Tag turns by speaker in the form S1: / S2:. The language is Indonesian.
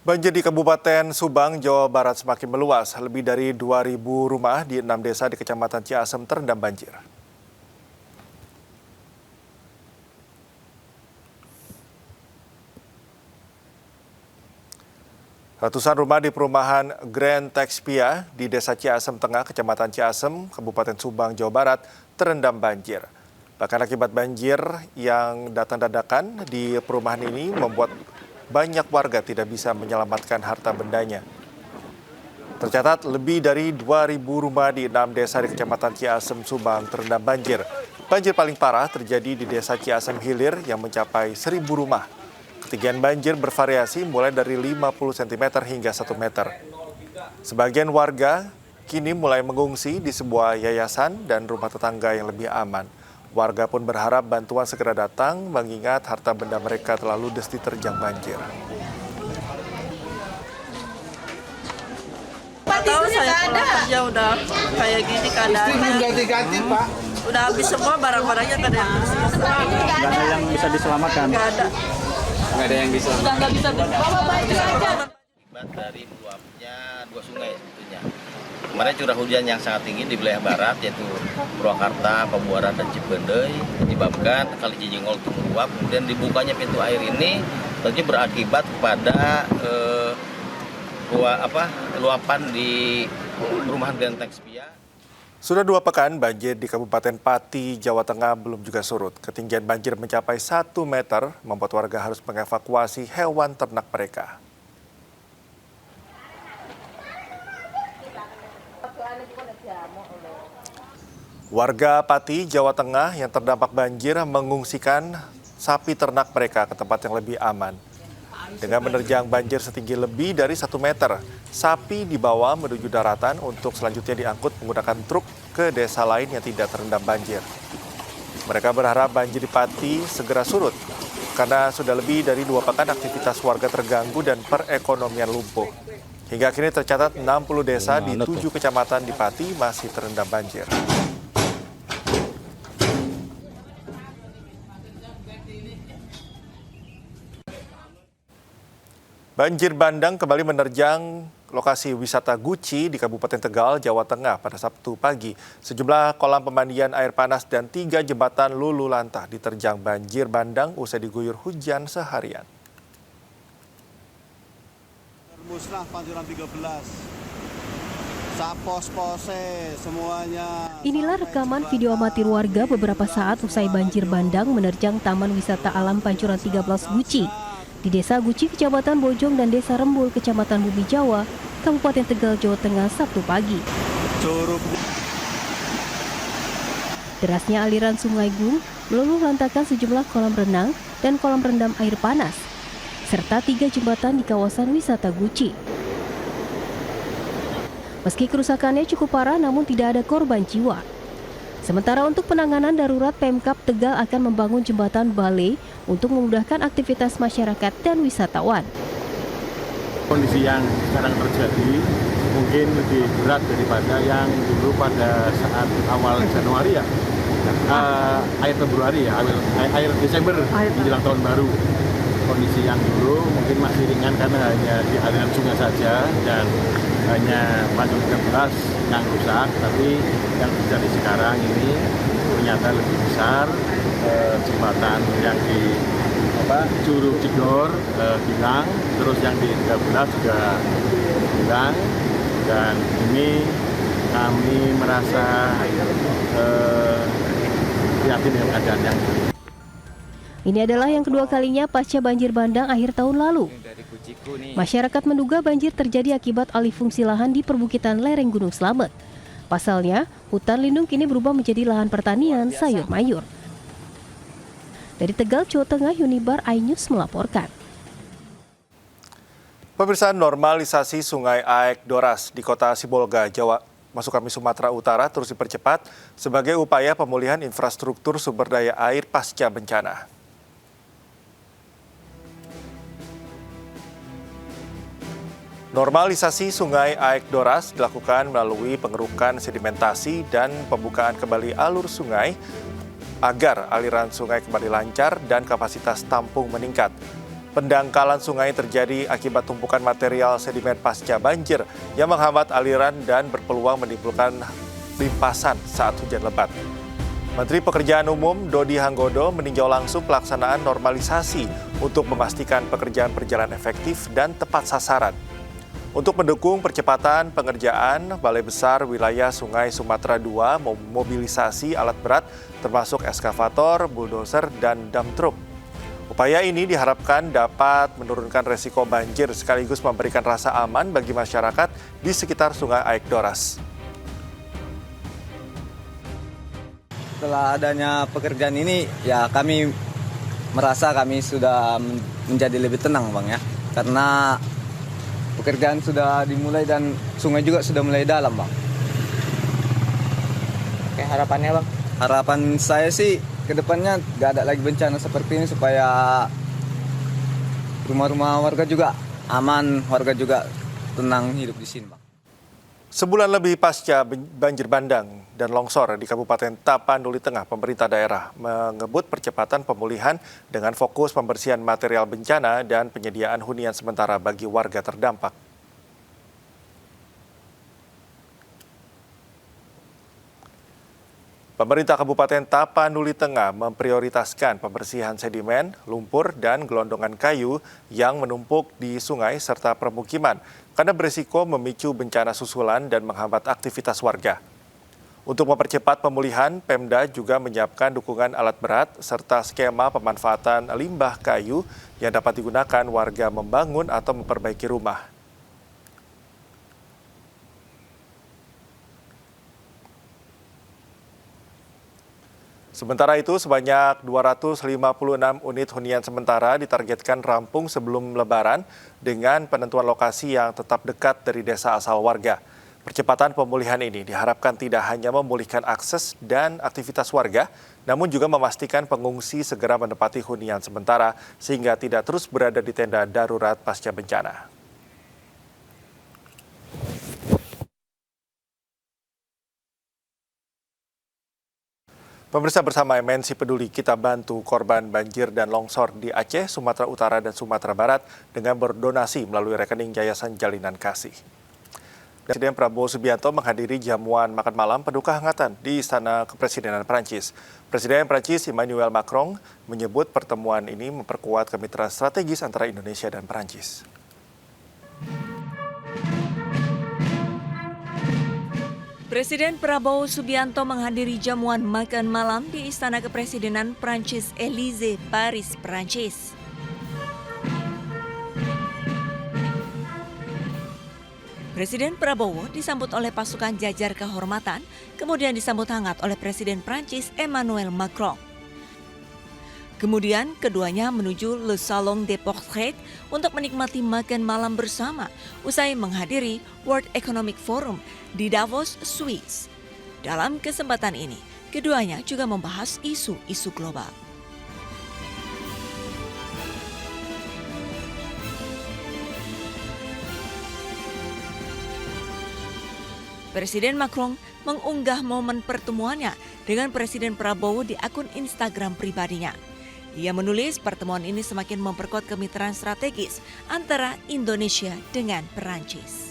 S1: Banjir di Kabupaten Subang, Jawa Barat semakin meluas. Lebih dari 2.000 rumah di 6 desa di Kecamatan Ciasem terendam banjir. Ratusan rumah di perumahan Grand Texpia di Desa Ciasem Tengah, Kecamatan Ciasem, Kabupaten Subang, Jawa Barat terendam banjir. Bahkan akibat banjir yang datang dadakan di perumahan ini membuat banyak warga tidak bisa menyelamatkan harta bendanya. Tercatat lebih dari 2.000 rumah di 6 desa di Kecamatan Ciasem, Subang terendam banjir. Banjir paling parah terjadi di Desa Ciasem Hilir yang mencapai 1.000 rumah. Ketinggian banjir bervariasi mulai dari 50 cm hingga 1 meter. Sebagian warga kini mulai mengungsi di sebuah yayasan dan rumah tetangga yang lebih aman. Warga pun berharap bantuan segera datang mengingat harta benda mereka telah ludes diterjang banjir.
S2: Tahu saya pulang kerja udah kayak gini keadaannya.
S3: Ganti-ganti, Pak.
S2: Udah habis semua barang-barangnya, nggak ada yang tersisa.
S4: Nggak ada yang bisa diselamatkan.
S2: Nggak ada.
S3: Nggak ada yang bisa.
S2: Udah nggak bisa
S5: Akibat dari meluapnya dua sungai sebetulnya. Kemarin curah hujan yang sangat tinggi di wilayah barat yaitu Purwakarta, Pabuaran, dan Cipendei menyebabkan Kali Cijengol itu meluap. Kemudian dibukanya pintu air ini tentunya berakibat kepada luapan di perumahan Grand Texpia.
S1: Sudah 2 pekan banjir di Kabupaten Pati, Jawa Tengah belum juga surut. Ketinggian banjir mencapai 1 meter membuat warga harus mengevakuasi hewan ternak mereka. Warga Pati, Jawa Tengah yang terdampak banjir mengungsikan sapi ternak mereka ke tempat yang lebih aman. Dengan menerjang banjir setinggi lebih dari 1 meter, sapi dibawa menuju daratan untuk selanjutnya diangkut menggunakan truk ke desa lain yang tidak terendam banjir. Mereka berharap banjir di Pati segera surut, karena sudah lebih dari 2 pekan aktivitas warga terganggu dan perekonomian lumpuh. Hingga kini tercatat 60 desa di 7 kecamatan di Pati masih terendam banjir. Banjir bandang kembali menerjang lokasi wisata Guci di Kabupaten Tegal, Jawa Tengah pada Sabtu pagi. Sejumlah kolam pemandian air panas dan 3 jembatan lulu lantah diterjang banjir bandang usai diguyur hujan seharian.
S6: Musnah Panjuran 13. Sapos-pose semuanya.
S7: Inilah rekaman video amatir warga beberapa saat usai banjir bandang menerjang Taman Wisata Alam Pancuran 13 Guci di Desa Guci, Kecamatan Bojong, dan Desa Rembul, Kecamatan Bumi Jawa, Kabupaten Tegal, Jawa Tengah, Sabtu pagi. Derasnya aliran Sungai Gung meluluh lantakan sejumlah kolam renang dan kolam rendam air panas, serta 3 jembatan di kawasan wisata Guci. Meski kerusakannya cukup parah, namun tidak ada korban jiwa. Sementara untuk penanganan darurat, Pemkab Tegal akan membangun jembatan bale untuk memudahkan aktivitas masyarakat dan wisatawan.
S4: Kondisi yang sekarang terjadi mungkin lebih berat daripada yang dulu pada saat awal Januari ya, akhir Februari ya, akhir Desember menjelang tahun baru. Kondisi yang dulu mungkin masih ringan karena hanya di aliran sungai saja dan hanya Pancuran 13 yang rusak, tapi yang terjadi sekarang ini ternyata lebih besar. Jembatan yang di Curug Cidor hilang, terus yang di 13 juga hilang, dan ini kami merasa prihatin dengan keadaan yang ini.
S7: Ini adalah yang kedua kalinya pasca banjir bandang akhir tahun lalu. Masyarakat menduga banjir terjadi akibat alih fungsi lahan di perbukitan lereng Gunung Slamet. Pasalnya, hutan lindung kini berubah menjadi lahan pertanian sayur mayur. Dari Tegal, Jawa Tengah, Yunibar iNews melaporkan.
S1: Pemirsa, normalisasi Sungai Aek Doras di Kota Sibolga, Sumatera Utara terus dipercepat sebagai upaya pemulihan infrastruktur sumber daya air pasca bencana. Normalisasi Sungai Aek Doras dilakukan melalui pengerukan sedimentasi dan pembukaan kembali alur sungai agar aliran sungai kembali lancar dan kapasitas tampung meningkat. Pendangkalan sungai terjadi akibat tumpukan material sedimen pasca banjir yang menghambat aliran dan berpeluang menimbulkan limpasan saat hujan lebat. Menteri Pekerjaan Umum Dodi Hanggodo meninjau langsung pelaksanaan normalisasi untuk memastikan pekerjaan berjalan efektif dan tepat sasaran. Untuk mendukung percepatan pengerjaan, Balai Besar Wilayah Sungai Sumatera II memobilisasi alat berat termasuk eskavator, bulldozer, dan dump truck. Upaya ini diharapkan dapat menurunkan resiko banjir sekaligus memberikan rasa aman bagi masyarakat di sekitar Sungai Aek Doras.
S8: Setelah adanya pekerjaan ini, ya kami merasa kami sudah menjadi lebih tenang, Bang, ya. Karena pekerjaan sudah dimulai dan sungai juga sudah mulai dalam, Bang.
S3: Oke, harapannya Bang?
S8: Harapan saya sih kedepannya gak ada lagi bencana seperti ini supaya rumah-rumah warga juga aman, warga juga tenang hidup di sini, Bang.
S1: Sebulan lebih pasca banjir bandang dan longsor di Kabupaten Tapanuli Tengah, pemerintah daerah mengebut percepatan pemulihan dengan fokus pembersihan material bencana dan penyediaan hunian sementara bagi warga terdampak. Pemerintah Kabupaten Tapanuli Tengah memprioritaskan pembersihan sedimen, lumpur, dan gelondongan kayu yang menumpuk di sungai serta permukiman karena berisiko memicu bencana susulan dan menghambat aktivitas warga. Untuk mempercepat pemulihan, Pemda juga menyiapkan dukungan alat berat serta skema pemanfaatan limbah kayu yang dapat digunakan warga membangun atau memperbaiki rumah. Sementara itu, sebanyak 256 unit hunian sementara ditargetkan rampung sebelum Lebaran dengan penentuan lokasi yang tetap dekat dari desa asal warga. Percepatan pemulihan ini diharapkan tidak hanya memulihkan akses dan aktivitas warga, namun juga memastikan pengungsi segera menempati hunian sementara sehingga tidak terus berada di tenda darurat pasca bencana. Pemirsa, bersama MNC Peduli, kita bantu korban banjir dan longsor di Aceh, Sumatera Utara, dan Sumatera Barat dengan berdonasi melalui rekening Yayasan Jalinan Kasih. Presiden Prabowo Subianto menghadiri jamuan makan malam Paduka Hangatan di Istana Kepresidenan Prancis. Presiden Prancis Emmanuel Macron menyebut pertemuan ini memperkuat kemitraan strategis antara Indonesia dan Prancis.
S9: Presiden Prabowo Subianto menghadiri jamuan makan malam di Istana Kepresidenan Prancis Élysée, Paris, Prancis. Presiden Prabowo disambut oleh pasukan jajar kehormatan, kemudian disambut hangat oleh Presiden Prancis Emmanuel Macron. Kemudian keduanya menuju Le Salon des Portraits untuk menikmati makan malam bersama usai menghadiri World Economic Forum di Davos, Swiss. Dalam kesempatan ini, keduanya juga membahas isu-isu global. Presiden Macron mengunggah momen pertemuannya dengan Presiden Prabowo di akun Instagram pribadinya. Ia menulis pertemuan ini semakin memperkuat kemitraan strategis antara Indonesia dengan Perancis.